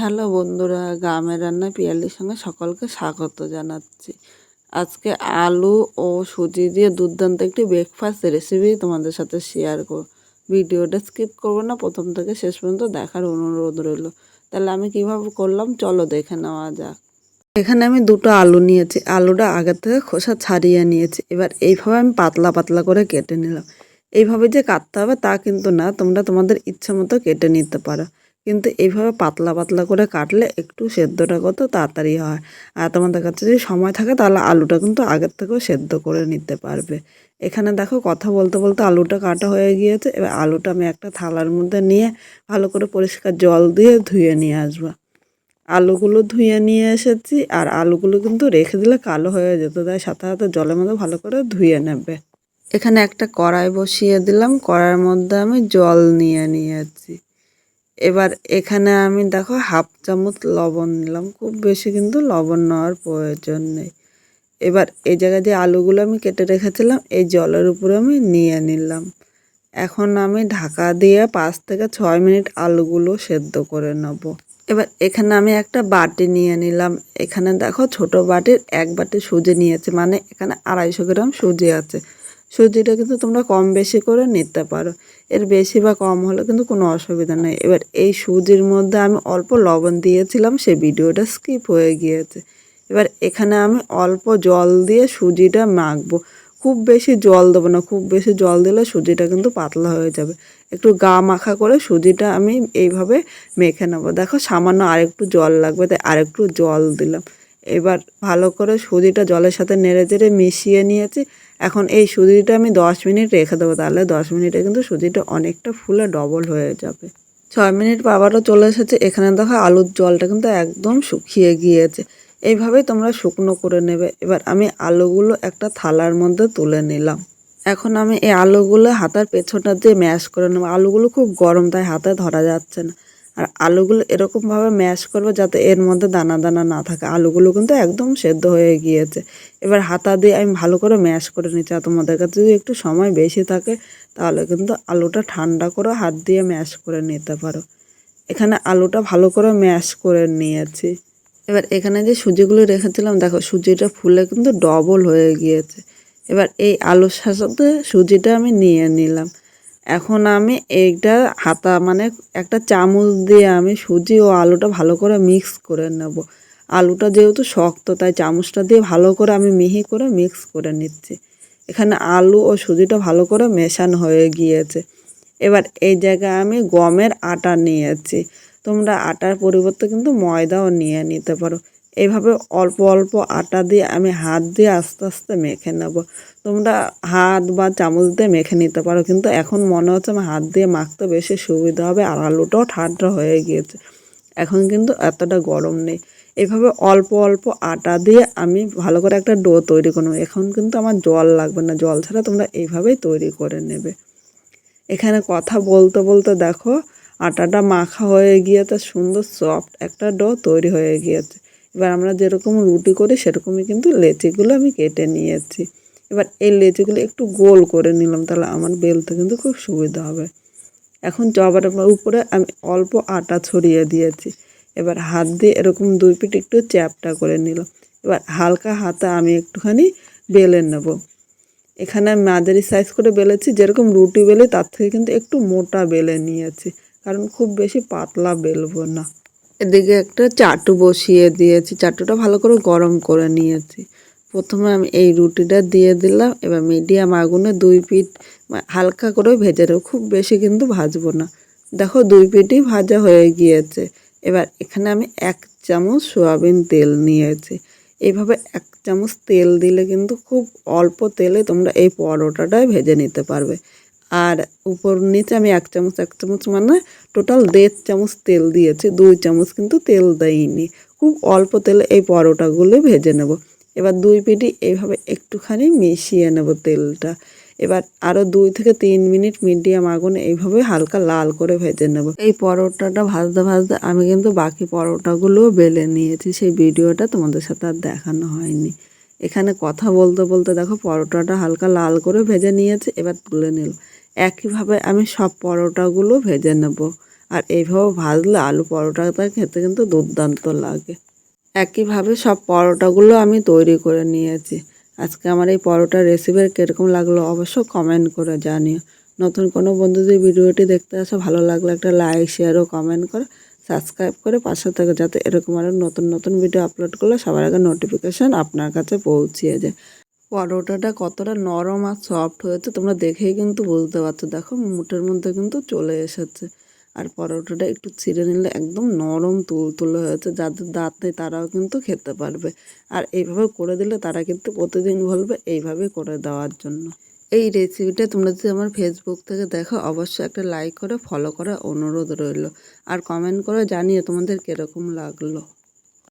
Hello বন্ধুরা, গ্রামের রান্না পিয়ালির সঙ্গে সকলকে স্বাগত জানাচ্ছি। আজকে আলু ও সুজি দিয়ে দুর্দান্ত একটি ব্রেকফাস্ট রেসিপি তোমাদের সাথে শেয়ার করব। ভিডিওটা স্কিপ করবো না, প্রথম থেকে শেষ পর্যন্ত দেখার অনুরোধ রইল। তাহলে আমি কিভাবে করলাম চলো দেখে নেওয়া যাক। এখানে আমি দুটো আলু নিয়েছি, আলুটা আগের থেকে খোসা ছাড়িয়ে নিয়েছি। এবার এইভাবে আমি পাতলা পাতলা করে কেটে নিলাম। এইভাবে যে কাটতে হবে তা কিন্তু না, তোমরা তোমাদের ইচ্ছা মতো কেটে নিতে পারো, কিন্তু এইভাবে পাতলা পাতলা করে কাটলে একটু সেদ্ধটা কত তাড়াতাড়ি হয়। আর তোমাদের কাছে যদি সময় থাকে তাহলে আলুটা কিন্তু আগের থেকেও সেদ্ধ করে নিতে পারবে। এখানে দেখো কথা বলতে বলতে আলুটা কাটা হয়ে গিয়েছে। এবার আলুটা আমি একটা থালার মধ্যে নিয়ে ভালো করে পরিষ্কার জল দিয়ে ধুয়ে নিয়ে আসবো। আলুগুলো ধুয়ে নিয়ে এসেছি, আর আলুগুলো কিন্তু রেখে দিলে কালো হয়ে যেত, তাই সাথে সাথে জলের মধ্যে ভালো করে ধুয়ে নেবে। এখানে একটা কড়াই বসিয়ে দিলাম, কড়াইয়ের মধ্যে আমি জল নিয়ে নিয়েছি। এবার এখানে আমি দেখো হাফ চামচ লবণ নিলাম, খুব বেশি কিন্তু লবণ নেওয়ার প্রয়োজন নেই। এবার এই জায়গায় যে আলুগুলো আমি কেটে রেখেছিলাম এই জলের উপরে আমি নিয়ে নিলাম। এখন আমি ঢাকা দিয়ে 5 থেকে 6 মিনিট আলুগুলো সেদ্ধ করে নেব। এবার এখানে আমি একটা বাটি নিয়ে নিলাম। এখানে দেখো ছোট বাটির 1 বাটি সুজি নিয়েছি, মানে এখানে 250 গ্রাম সুজি আছে। সুজিটা কিন্তু তোমরা কম বেশি করে নিতে পারো, এর বেশি বা কম হলে কিন্তু কোনো অসুবিধা নেই। এবার এই সুজির মধ্যে আমি অল্প লবণ দিয়েছিলাম, সেই ভিডিওটা স্কিপ হয়ে গিয়েছে। এবার এখানে আমি অল্প জল দিয়ে সুজিটা মাখবো। খুব বেশি জল দেবো না, খুব বেশি জল দিলে সুজিটা কিন্তু পাতলা হয়ে যাবে। একটু গা মাখা করে সুজিটা আমি এইভাবে মেখে নেবো। দেখো সামান্য আরেকটু জল লাগবে, তাই আরেকটু জল দিলাম। এবার ভালো করে সুজিটা জলের সাথে নেড়ে চেড়ে মিশিয়ে নিয়েছি। এখন এই সুজিটা আমি 10 মিনিট রেখে দেবো, তাহলে 10 মিনিটে কিন্তু সুজিটা অনেকটা ফুলে ডবল হয়ে যাবে। 6 মিনিট আবারও চলে এসেছে। এখানে দেখো আলুর জলটা কিন্তু একদম শুকিয়ে গিয়েছে। এইভাবেই তোমরা শুকনো করে নেবে। এবার আমি আলুগুলো একটা থালার মধ্যে তুলে নিলাম। এখন আমি এই আলুগুলো হাতার পেছনটা দিয়ে ম্যাশ করে নেবো। আলুগুলো খুব গরম, তাই হাতে ধরা যাচ্ছে না। আর আলুগুলো এরকমভাবে ম্যাশ করবে যাতে এর মধ্যে দানা দানা না থাকে। আলুগুলো কিন্তু একদম সেদ্ধ হয়ে গিয়েছে। এবার হাতা দিয়ে আমি ভালো করে ম্যাশ করে নিচ্ছি। আর তোমাদের কাছে যদি একটু সময় বেশি থাকে তাহলে কিন্তু আলুটা ঠান্ডা করে হাত দিয়ে ম্যাশ করে নিতে পারো। এখানে আলুটা ভালো করে ম্যাশ করে নিয়েছি। এবার এখানে যে সুজিগুলো রেখেছিলাম দেখো সুজিটা ফুলে কিন্তু ডবল হয়ে গিয়েছে। এবার এই আলুর সাথে সুজিটা আমি নিয়ে নিলাম। এখন আমি এইটা হাতা মানে একটা চামচ দিয়ে আমি সুজি ও আলুটা ভালো করে মিক্স করে নেব। আলুটা যেহেতু শক্ত তাই চামচটা দিয়ে ভালো করে আমি মিহি করে মিক্স করে নিচ্ছি। এখানে আলু ও সুজিটা ভালো করে মেশানো হয়ে গিয়েছে। এবার এই জায়গায় আমি গমের আটা নিয়েছি। তোমরা আটার পরিবর্তে কিন্তু ময়দাও নিয়ে নিতে পারো। এইভাবে অল্প অল্প আটা দিয়ে আমি হাত দিয়ে আস্তে আস্তে মেখে নেব। তোমরা হাত বা চামচ দিয়ে মেখে নিতে পারো, কিন্তু এখন মনে হচ্ছে আমার হাত দিয়ে মাখতে বেশি সুবিধা হবে। আর আলুটাও ঠান্ডা হয়ে গিয়েছে, এখন কিন্তু এতটা গরম নেই। এইভাবে অল্প অল্প আটা দিয়ে আমি ভালো করে একটা ডো তৈরি করব। এখন কিন্তু আমার জল লাগবে না, জল ছাড়া তোমরা এইভাবেই তৈরি করে নেবে। এখানে কথা বলতে বলতে দেখো আটাটা মাখা হয়ে গিয়েছে, সুন্দর সফট একটা ডো তৈরি হয়ে গিয়েছে। এবার আমরা যেরকম রুটি করি সেরকমই কিন্তু লেচিগুলো আমি কেটে নিয়েছি। এবার এই লেচিগুলো একটু গোল করে নিলাম, তাহলে আমার বেলতে কিন্তু খুব সুবিধা হবে। এখন জবার উপরে আমি অল্প আটা ছড়িয়ে দিয়েছি। এবার হাত দিয়ে এরকম 2 পিঠ একটু চ্যাপটা করে নিলাম। এবার হালকা হাতে আমি একটুখানি বেলে নেব। এখানে আমি মাঝারি সাইজ করে বেলেছি, যেরকম রুটি বেলে তার থেকে কিন্তু একটু মোটা বেলে নিয়েছি, কারণ খুব বেশি পাতলা বেলবো না। এদিকে একটা চাটু বসিয়ে দিয়েছি, চাটুটা ভালো করে গরম করে নিয়েছি। প্রথমে আমি এই রুটিটা দিয়ে দিলাম। এবার মিডিয়াম আগুনে 2 পিঠ হালকা করে ভেজে নেব, খুব বেশি কিন্তু ভাজবো না। দেখো 2 পিঠই ভাজা হয়ে গিয়েছে। এবার এখানে আমি 1 চামচ সয়াবিন তেল নিয়েছি। এইভাবে 1 চামচ তেল দিলে কিন্তু খুব অল্প তেলে তোমরা এই পরোটাটাই ভেজে নিতে পারবে। আর উপর নিচে আমি 1 চামচ 1 চামচ মানে টোটাল 1.5 চামচ তেল দিয়েছি, 2 চামচ কিন্তু তেল দেইনি। খুব অল্প তেলে এই পরোটাগুলো ভেজে নেব। এবার 2 পিঠই এইভাবে একটুখানি মিশিয়ে নেব তেলটা। এবার আরও 2 থেকে 3 মিনিট মিডিয়াম আগুনে এইভাবে হালকা লাল করে ভেজে নেব। এই পরোটাটা ভাজতে ভাজতে আমি কিন্তু বাকি পরোটাগুলোও বেলে নিয়েছি, সেই ভিডিওটা তোমাদের সাথে আর দেখানো হয়নি। এখানে কথা বলতে বলতে দেখো পরোটাটা হালকা লাল করে ভেজে নিয়েছে, এবার তুলে নিলাম। একইভাবে আমি সব পরোটাগুলো ভেজে নেব। আর এইভাবে ভাজলে আলু পরোটাটা খেতে কিন্তু দুর্দান্ত লাগে। একইভাবে সব পরোটাগুলো আমি তৈরি করে নিয়েছি। আজকে আমার এই পরোটার রেসিপি কীরকম লাগলো অবশ্য কমেন্ট করে জানিও। নতুন কোনো বন্ধু যদি ভিডিওটি দেখতে আসো, ভালো লাগলে একটা লাইক, শেয়ার ও কমেন্ট করে সাবস্ক্রাইব করে পাশে থেকে, যাতে এরকম আরও নতুন নতুন ভিডিও আপলোড করলে সবার আগে নোটিফিকেশান আপনার কাছে পৌঁছিয়ে যায়। পরোটাটা কতটা নরম আর সফট হয়েছে তোমরা দেখেই কিন্তু বুঝতে পারছো। দেখো মুঠের মধ্যে কিন্তু চলে এসেছে। আর পরোটাটা একটু ছিঁড়ে নিলে একদম নরম তুলতুলে হয়েছে, যাদের দাঁত নেই তারাও কিন্তু খেতে পারবে। আর এইভাবে করে দিলে তারা কিন্তু প্রতিদিন বলবে এইভাবে করে দেওয়ার জন্য। এই রেসিপিটা তোমরা যদি আমার ফেসবুক থেকে দেখো, অবশ্যই একটা লাইক করে ফলো করার অনুরোধ রইল। আর কমেন্ট করে জানিয়ে তোমাদের কীরকম লাগলো।